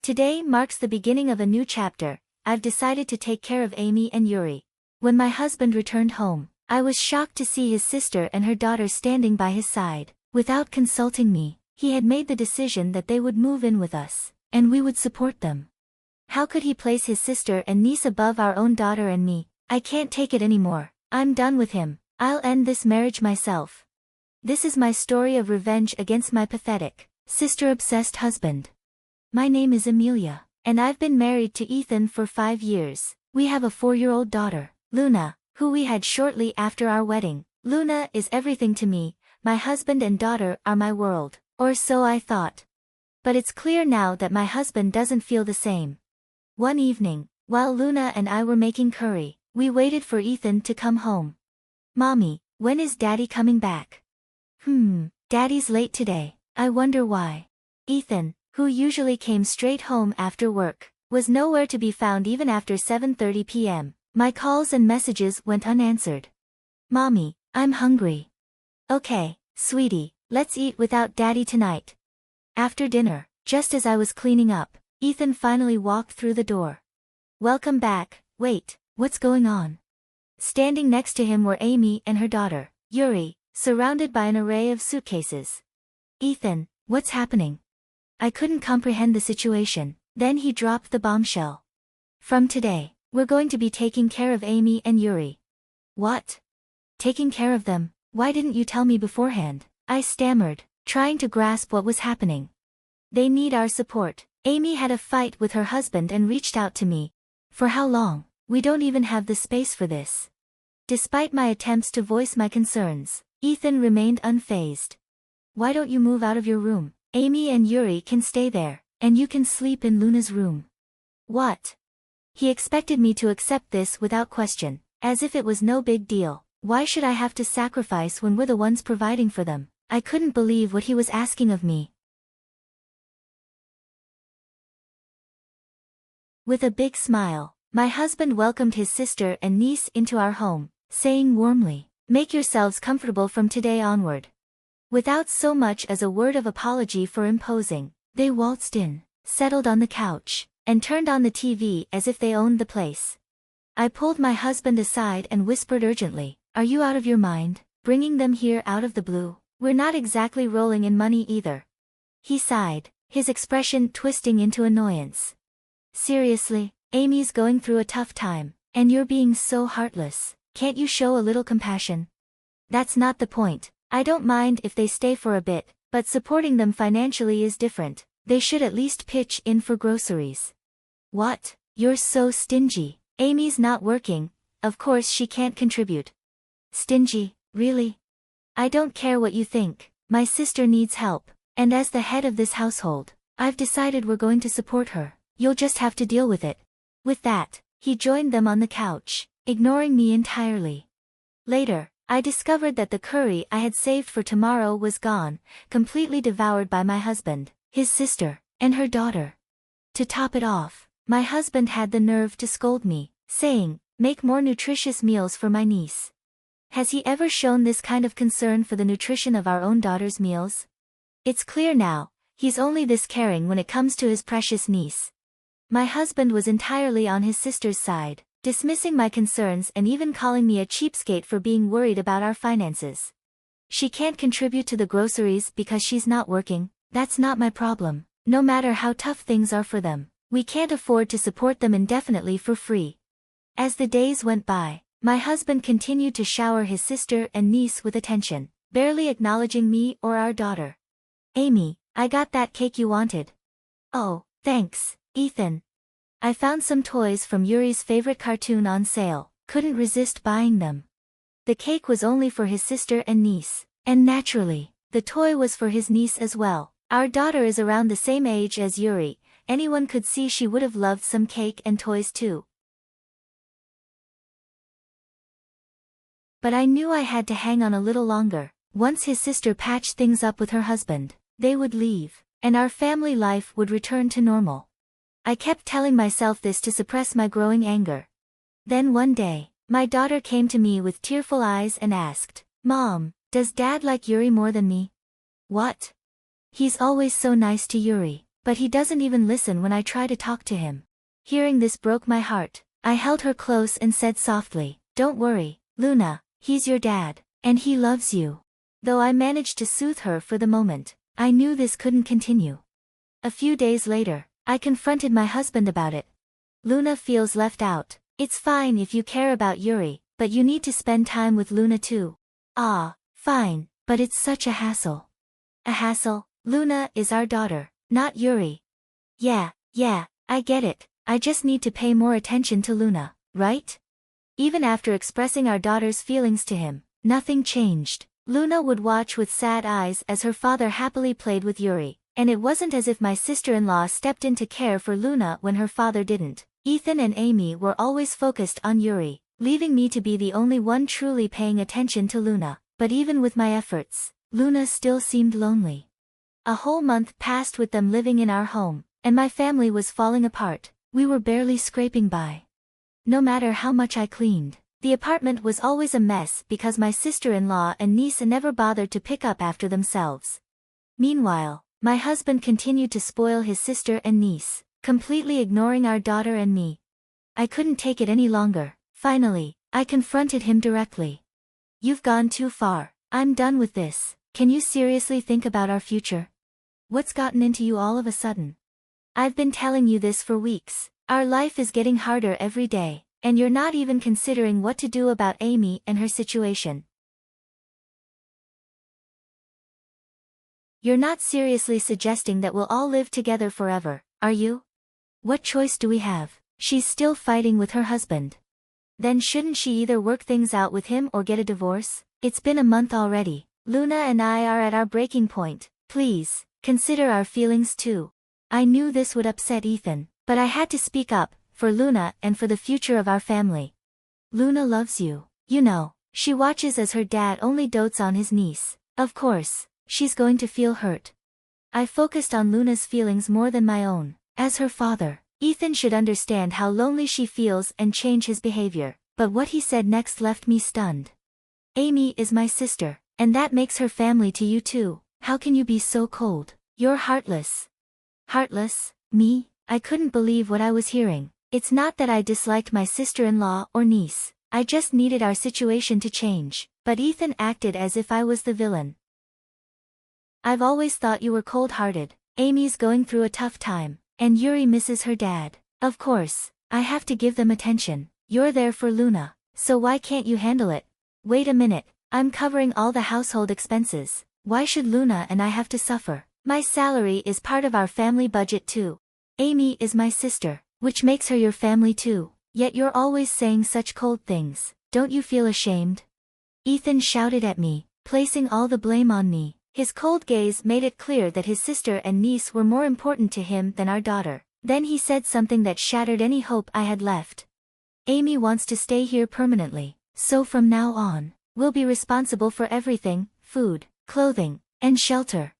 Today marks the beginning of a new chapter. I've decided to take care of Amy and Yuri. When my husband returned home, I was shocked to see his sister and her daughter standing by his side. Without consulting me, he had made the decision that they would move in with us, and we would support them. How could he place his sister and niece above our own daughter and me? I can't take it anymore. I'm done with him. I'll end this marriage myself. This is my story of revenge against my pathetic, sister-obsessed husband. My name is Amelia, and I've been married to Ethan for 5 years. We have a 4-year-old daughter, Luna, who we had shortly after our wedding. Luna is everything to me. My husband and daughter are my world, or so I thought. But it's clear now that my husband doesn't feel the same. One evening, while Luna and I were making curry, we waited for Ethan to come home. "Mommy, when is Daddy coming back?" Daddy's late today. I wonder why." Ethan, who usually came straight home after work, was nowhere to be found even after 7:30 p.m. My calls and messages went unanswered. "Mommy, I'm hungry." "Okay, sweetie, let's eat without Daddy tonight." After dinner, just as I was cleaning up, Ethan finally walked through the door. "Welcome back. Wait, what's going on?" Standing next to him were Amy and her daughter, Yuri, surrounded by an array of suitcases. "Ethan, what's happening?" I couldn't comprehend the situation. Then he dropped the bombshell. "From today, we're going to be taking care of Amy and Yuri." "What? Taking care of them? Why didn't you tell me beforehand?" I stammered, trying to grasp what was happening. "They need our support. Amy had a fight with her husband and reached out to me." "For how long? We don't even have the space for this." Despite my attempts to voice my concerns, Ethan remained unfazed. "Why don't you move out of your room? Amy and Yuri can stay there, and you can sleep in Luna's room." "What?" He expected me to accept this without question, as if it was no big deal. Why should I have to sacrifice when we're the ones providing for them? I couldn't believe what he was asking of me. With a big smile, my husband welcomed his sister and niece into our home, saying warmly, "Make yourselves comfortable from today onward." Without so much as a word of apology for imposing, they waltzed in, settled on the couch, and turned on the TV as if they owned the place. I pulled my husband aside and whispered urgently, "Are you out of your mind, bringing them here out of the blue? We're not exactly rolling in money either." He sighed, his expression twisting into annoyance. "Seriously, Amy's going through a tough time, and you're being so heartless. Can't you show a little compassion?" "That's not the point. I don't mind if they stay for a bit, but supporting them financially is different. They should at least pitch in for groceries." "What? You're so stingy. Amy's not working, of course she can't contribute." "Stingy, really? I don't care what you think. My sister needs help, and as the head of this household, I've decided we're going to support her. You'll just have to deal with it." With that, he joined them on the couch, ignoring me entirely. Later, I discovered that the curry I had saved for tomorrow was gone, completely devoured by my husband, his sister, and her daughter. To top it off, my husband had the nerve to scold me, saying, "Make more nutritious meals for my niece." Has he ever shown this kind of concern for the nutrition of our own daughter's meals? It's clear now, he's only this caring when it comes to his precious niece. My husband was entirely on his sister's side, dismissing my concerns and even calling me a cheapskate for being worried about our finances. "She can't contribute to the groceries because she's not working. That's not my problem. No matter how tough things are for them, we can't afford to support them indefinitely for free." As the days went by, my husband continued to shower his sister and niece with attention, barely acknowledging me or our daughter. "Amy, I got that cake you wanted." "Oh, thanks, Ethan. I found some toys from Yuri's favorite cartoon on sale, couldn't resist buying them." The cake was only for his sister and niece, and naturally, the toy was for his niece as well. Our daughter is around the same age as Yuri. Anyone could see she would have loved some cake and toys too. But I knew I had to hang on a little longer. Once his sister patched things up with her husband, they would leave, and our family life would return to normal. I kept telling myself this to suppress my growing anger. Then one day, my daughter came to me with tearful eyes and asked, "Mom, does Dad like Yuri more than me?" "What? He's always so nice to Yuri. but he doesn't even listen when I try to talk to him. Hearing this broke my heart. I held her close and said softly, "Don't worry, Luna, he's your dad, and he loves you." Though I managed to soothe her for the moment, I knew this couldn't continue. A few days later, I confronted my husband about it. "Luna feels left out. It's fine if you care about Yuri, but you need to spend time with Luna too." "Ah, fine, but it's such a hassle." "A hassle? Luna is our daughter, not Yuri." Yeah, I get it. I just need to pay more attention to Luna, right?" Even after expressing our daughter's feelings to him, nothing changed. Luna would watch with sad eyes as her father happily played with Yuri, and it wasn't as if my sister-in-law stepped in to care for Luna when her father didn't. Ethan and Amy were always focused on Yuri, leaving me to be the only one truly paying attention to Luna. But even with my efforts, Luna still seemed lonely. A whole month passed with them living in our home, and my family was falling apart. We were barely scraping by. No matter how much I cleaned, the apartment was always a mess because my sister-in-law and niece never bothered to pick up after themselves. Meanwhile, my husband continued to spoil his sister and niece, completely ignoring our daughter and me. I couldn't take it any longer. Finally, I confronted him directly. "You've gone too far. I'm done with this. Can you seriously think about our future? What's gotten into you all of a sudden? I've been telling you this for weeks. Our life is getting harder every day, and you're not even considering what to do about Amy and her situation. You're not seriously suggesting that we'll all live together forever, are you? What choice do we have? She's still fighting with her husband. Then shouldn't she either work things out with him or get a divorce? It's been a month already. Luna and I are at our breaking point. Please, consider our feelings too." I knew this would upset Ethan, but I had to speak up, for Luna and for the future of our family. "Luna loves you. You know, she watches as her dad only dotes on his niece. Of course, she's going to feel hurt." I focused on Luna's feelings more than my own. As her father, Ethan should understand how lonely she feels and change his behavior, but what he said next left me stunned. "Amy is my sister, and that makes her family to you too. How can you be so cold? You're heartless." "Heartless? Me?" I couldn't believe what I was hearing. It's not that I disliked my sister-in-law or niece. I just needed our situation to change, but Ethan acted as if I was the villain. "I've always thought you were cold-hearted. Amy's going through a tough time, and Yuri misses her dad. Of course, I have to give them attention. You're there for Luna, so why can't you handle it?" "Wait a minute, I'm covering all the household expenses. Why should Luna and I have to suffer? My salary is part of our family budget too. Amy is my sister, which makes her your family too. Yet you're always saying such cold things. Don't you feel ashamed?" Ethan shouted at me, placing all the blame on me. His cold gaze made it clear that his sister and niece were more important to him than our daughter. Then he said something that shattered any hope I had left. "Amy wants to stay here permanently, so from now on, we'll be responsible for everything: food, clothing, and shelter."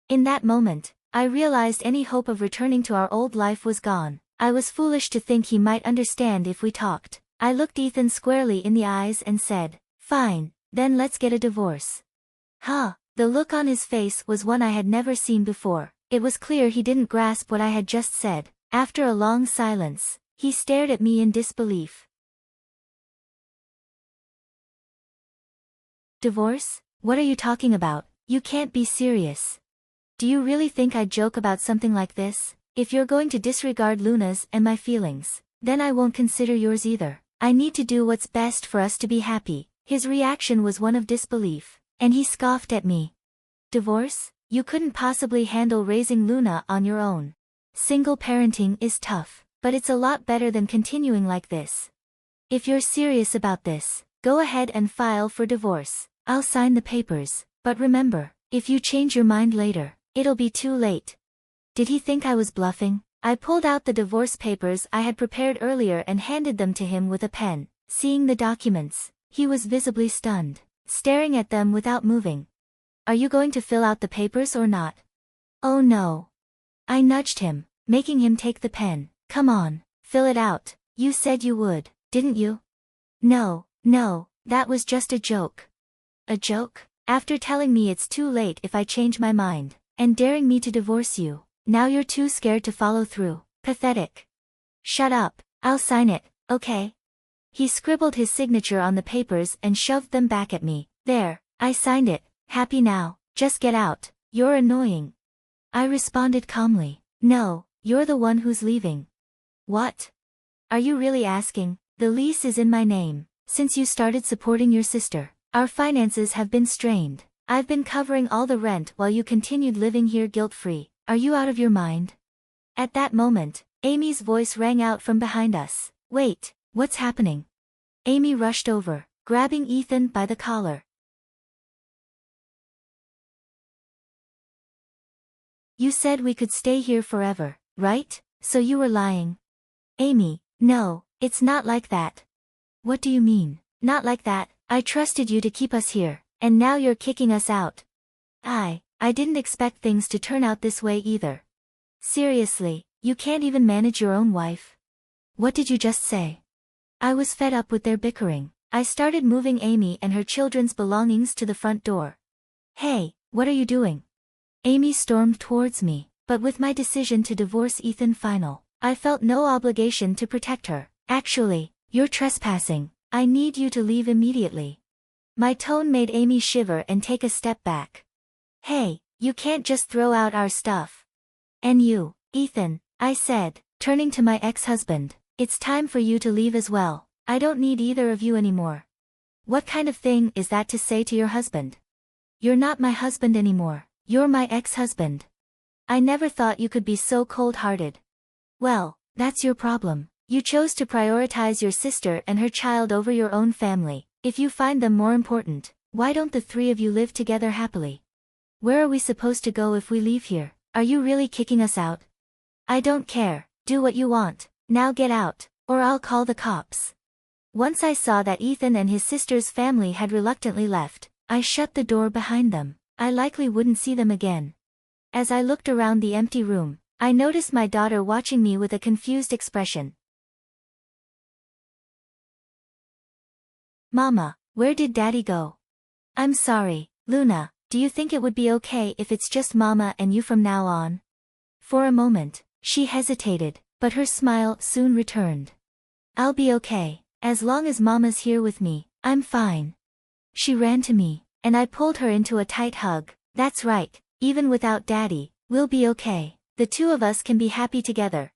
In that moment, I realized any hope of returning to our old life was gone. I was foolish to think he might understand if we talked. I looked Ethan squarely in the eyes and said, "Fine, then let's get a divorce." Huh, the look on his face was one I had never seen before. It was clear he didn't grasp what I had just said. After a long silence, he stared at me in disbelief. "Divorce? What are you talking about? You can't be serious. Do you really think I'd joke about something like this? If you're going to disregard Luna's and my feelings, then I won't consider yours either. I need to do what's best for us to be happy." His reaction was one of disbelief, and he scoffed at me. "Divorce? You couldn't possibly handle raising Luna on your own. Single parenting is tough, but it's a lot better than continuing like this. If you're serious about this, go ahead and file for divorce. I'll sign the papers, but remember, if you change your mind later, it'll be too late." Did he think I was bluffing? I pulled out the divorce papers I had prepared earlier and handed them to him with a pen. Seeing the documents, he was visibly stunned, staring at them without moving. "Are you going to fill out the papers or not?" "Oh no." I nudged him, making him take the pen. "Come on, fill it out. You said you would, didn't you?" No, that was just a joke." "A joke? After telling me it's too late if I change my mind, and daring me to divorce you, Now you're too scared to follow through. Pathetic. Shut up, I'll sign it, okay? He scribbled his signature on the papers and shoved them back at me. There, I signed it, happy now, just get out, you're annoying. I responded calmly. No, you're the one who's leaving. What? Are you really asking? The lease is in my name. Since you started supporting your sister, our finances have been strained. I've been covering all the rent while you continued living here guilt-free. Are you out of your mind? At that moment, Amy's voice rang out from behind us. Wait, what's happening? Amy rushed over, grabbing Ethan by the collar. You said we could stay here forever, right? So you were lying. Amy, no, it's not like that. What do you mean, not like that? I trusted you to keep us here, and now you're kicking us out. I didn't expect things to turn out this way either. Seriously, you can't even manage your own wife? What did you just say? I was fed up with their bickering. I started moving Amy and her children's belongings to the front door. Hey, what are you doing? Amy stormed towards me, but with my decision to divorce Ethan final, I felt no obligation to protect her. Actually, you're trespassing. I need you to leave immediately. My tone made Amy shiver and take a step back. Hey, you can't just throw out our stuff. And you, Ethan, I said, turning to my ex-husband, it's time for you to leave as well. I don't need either of you anymore. What kind of thing is that to say to your husband? You're not my husband anymore, you're my ex-husband. I never thought you could be so cold-hearted. Well, that's your problem. You chose to prioritize your sister and her child over your own family. If you find them more important, why don't the three of you live together happily? Where are we supposed to go if we leave here? Are you really kicking us out? I don't care, do what you want, now get out, or I'll call the cops. Once I saw that Ethan and his sister's family had reluctantly left, I shut the door behind them. I likely wouldn't see them again. As I looked around the empty room, I noticed my daughter watching me with a confused expression. Mama, where did Daddy go? I'm sorry, Luna, do you think it would be okay if it's just Mama and you from now on? For a moment, she hesitated, but her smile soon returned. I'll be okay, as long as Mama's here with me, I'm fine. She ran to me, and I pulled her into a tight hug. That's right, even without Daddy, we'll be okay. The two of us can be happy together.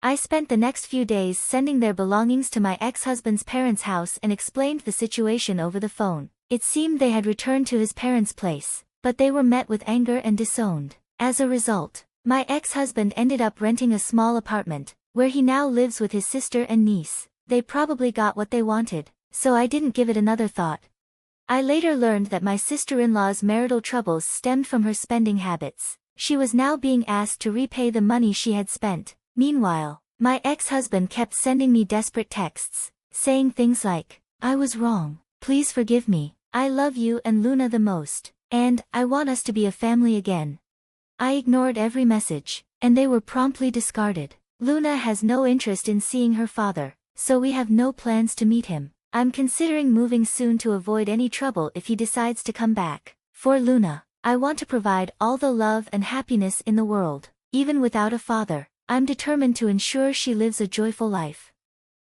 I spent the next few days sending their belongings to my ex-husband's parents' house and explained the situation over the phone. It seemed they had returned to his parents' place, but they were met with anger and disowned. As a result, my ex-husband ended up renting a small apartment, where he now lives with his sister and niece. They probably got what they wanted, so I didn't give it another thought. I later learned that my sister-in-law's marital troubles stemmed from her spending habits. She was now being asked to repay the money she had spent. Meanwhile, my ex-husband kept sending me desperate texts, saying things like, I was wrong, please forgive me, I love you and Luna the most, and I want us to be a family again. I ignored every message, and they were promptly discarded. Luna has no interest in seeing her father, so we have no plans to meet him. I'm considering moving soon to avoid any trouble if he decides to come back. For Luna, I want to provide all the love and happiness in the world. Even without a father, I'm determined to ensure she lives a joyful life.